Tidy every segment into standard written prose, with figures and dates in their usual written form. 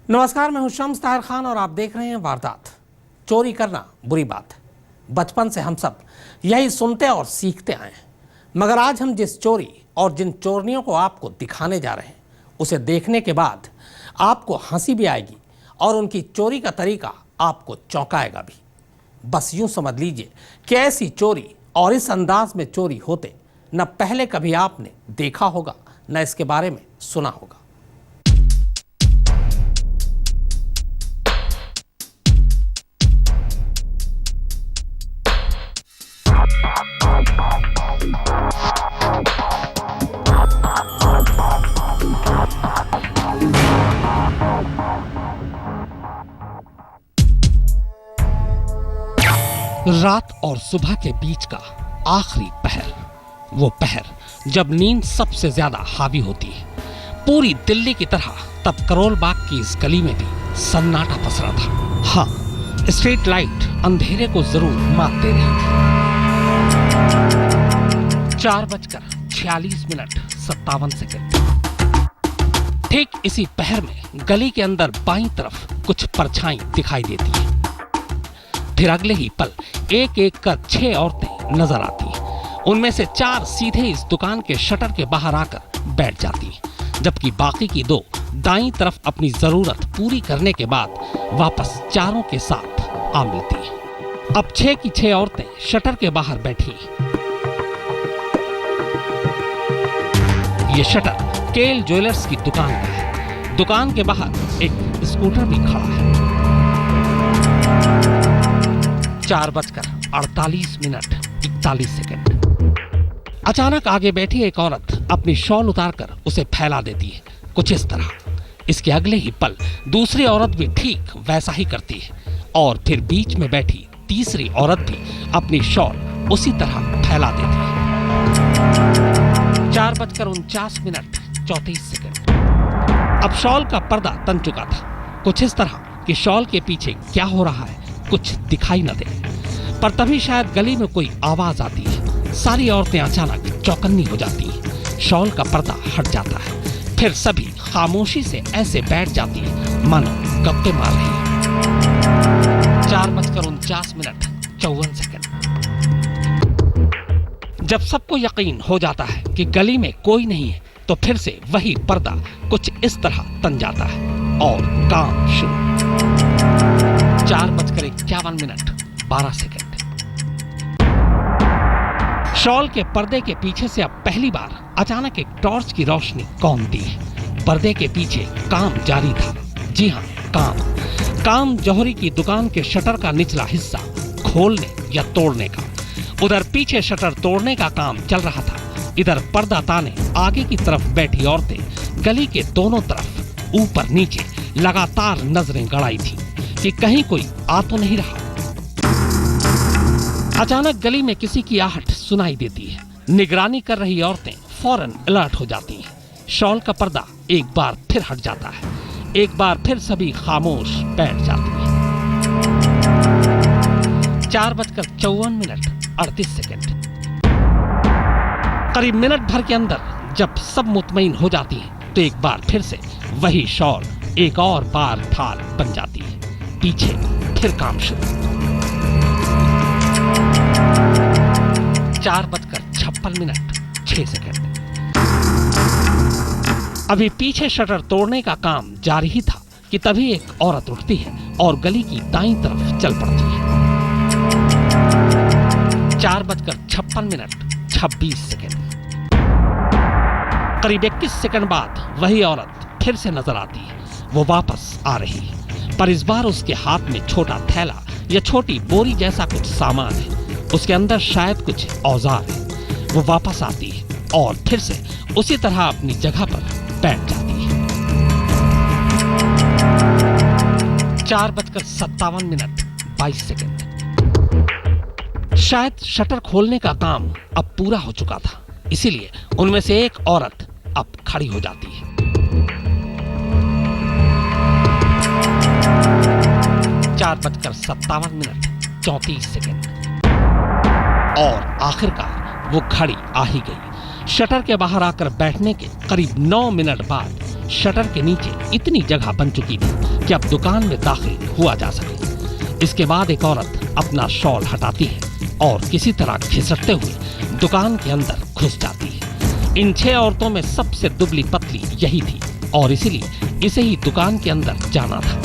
नमस्कार, मैं हूं शम्स ताहिर खान और आप देख रहे हैं वारदात। चोरी करना बुरी बात है। बचपन से हम सब यही सुनते और सीखते आए हैं। मगर आज हम जिस चोरी और जिन चोरनियों को आपको दिखाने जा रहे हैं, उसे देखने के बाद आपको हंसी भी आएगी और उनकी चोरी का तरीका आपको चौंकाएगा भी। बस यूं समझ लीजिए कि ऐसी चोरी और इस अंदाज में चोरी होते न पहले कभी आपने देखा होगा, न इसके बारे में सुना होगा। रात और सुबह के बीच का आखिरी पहर, वो पहर जब नींद सबसे ज्यादा हावी होती है। पूरी दिल्ली की तरह तब करोल बाग की इस गली में भी सन्नाटा पसरा था। हाँ, स्ट्रीट लाइट अंधेरे को जरूर मात दे रही थी। 4:46:57। ठीक इसी पहर में गली के अंदर बाईं तरफ कुछ परछाई दिखाई देती है। फिर अगले ही पल एक एक कर 6 औरतें नजर आती हैं। उनमें से 4 सीधे इस दुकान के शटर के बाहर आकर बैठ जाती हैं, जबकि बाकी की 2 दाईं तरफ अपनी जरूरत पूरी करने के बाद वापस चारों के साथ आ मिलती हैं। अब 6 की 6 औरतें शटर के बाहर बैठी। ये शटर केल ज्वेलर्स की दुकान का है। दुकान के बाहर एक स्कूटर भी खड़ा है। 4:48:41। अचानक आगे बैठी एक औरत अपनी शॉल उतारकर उसे फैला देती है, कुछ इस तरह। इसके अगले ही पल दूसरी औरत भी ठीक वैसा ही करती है और फिर बीच में बैठी तीसरी औरत भी अपनी शॉल उसी तरह फैला देती है। 4:49:34। अब शॉल का पर्दा तन चुका था, कुछ इस तरह कि शॉल के पीछे क्या हो रहा है कुछ दिखाई न दे। पर तभी शायद गली में कोई आवाज आती है। सारी औरतें अचानक चौकन्नी हो जाती हैं। शॉल का पर्दा हट जाता है। फिर सभी खामोशी से ऐसे बैठ जाती है मानो गप्पे मार रही है। 4:49:54। जब सबको यकीन हो जाता है कि गली में कोई नहीं है, तो फिर से वही पर्दा कुछ इस तरह तन जाता है और काम शुरू। 4:51:12। शॉल के पर्दे के पीछे से अब पहली बार अचानक एक टॉर्च की रोशनी कौंधती है। पर्दे के पीछे काम जारी था। जी हाँ, काम जौहरी की दुकान के शटर का निचला हिस्सा खोलने या तोड़ने का। उधर पीछे शटर तोड़ने का काम चल रहा था। इधर पर्दा ताने आगे की तरफ बैठी औरतें गली के दोनों तरफ ऊपर नीचे लगातार नजरें गड़ाई थी कि कहीं कोई आ तो नहीं रहा। अचानक गली में किसी की आहट सुनाई देती है। निगरानी कर रही औरतें फौरन अलर्ट हो जाती हैं। शॉल का पर्दा एक बार फिर हट जाता है। एक बार फिर सभी खामोश बैठ जाती हैं। 4:54:38। करीब मिनट भर के अंदर जब सब मुतमईन हो जाती हैं, तो एक बार फिर से वही शॉल एक और बार ढाल बन जाती है। पीछे फिर काम शुरू। 4:56:06। अभी पीछे शटर तोड़ने का काम जारी ही था कि तभी एक औरत उठती है और गली की दाईं तरफ चल पड़ती है। 4:56:26। करीब 21 सेकंड बाद वही औरत फिर से नजर आती है। वो वापस आ रही है, पर इस बार उसके हाथ में छोटा थैला या छोटी बोरी जैसा कुछ सामान है। उसके अंदर शायद कुछ औजार है। वो वापस आती है और फिर से उसी तरह अपनी जगह पर बैठ जाती है। 4:57:22। शायद शटर खोलने का काम अब पूरा हो चुका था, इसीलिए उनमें से एक औरत अब खड़ी हो जाती है। 4:57:34। और आखिरकार वो खड़ी आ ही गई। शटर के बाहर आकर बैठने के करीब 9 मिनट बाद शटर के नीचे इतनी जगह बन चुकी थी कि अब दुकान में दाखिल हुआ जा सके। इसके बाद एक औरत अपना शॉल हटाती है और किसी तरह घिसटते हुए दुकान के अंदर घुस जाती है। इन 6 औरतों में सबसे दुबली पतली यही थी और इसीलिए इसे ही दुकान के अंदर जाना था।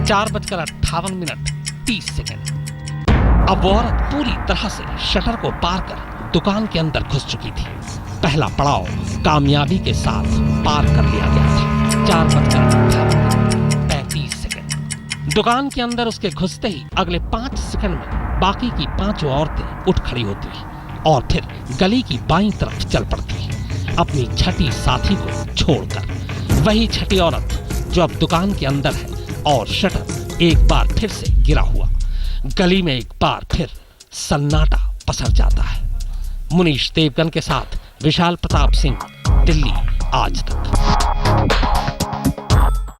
4:58:30। अब वो औरत पूरी तरह से शटर को पार कर दुकान के अंदर घुस चुकी थी। पहला पड़ाव कामयाबी के साथ पार कर लिया गया था। 4:35। दुकान के अंदर उसके घुसते ही अगले 5 सेकंड में बाकी की 5 औरतें उठ खड़ी होती और फिर गली की बाईं तरफ चल पड़ती अपनी छठी साथी को छोड़कर। वही छठी औरत जो अब दुकान के अंदर है और शटर एक बार फिर से गिरा हुआ। गली में एक बार फिर सन्नाटा पसर जाता है। मुनीश देवगन के साथ विशाल प्रताप सिंह, दिल्ली आज तक।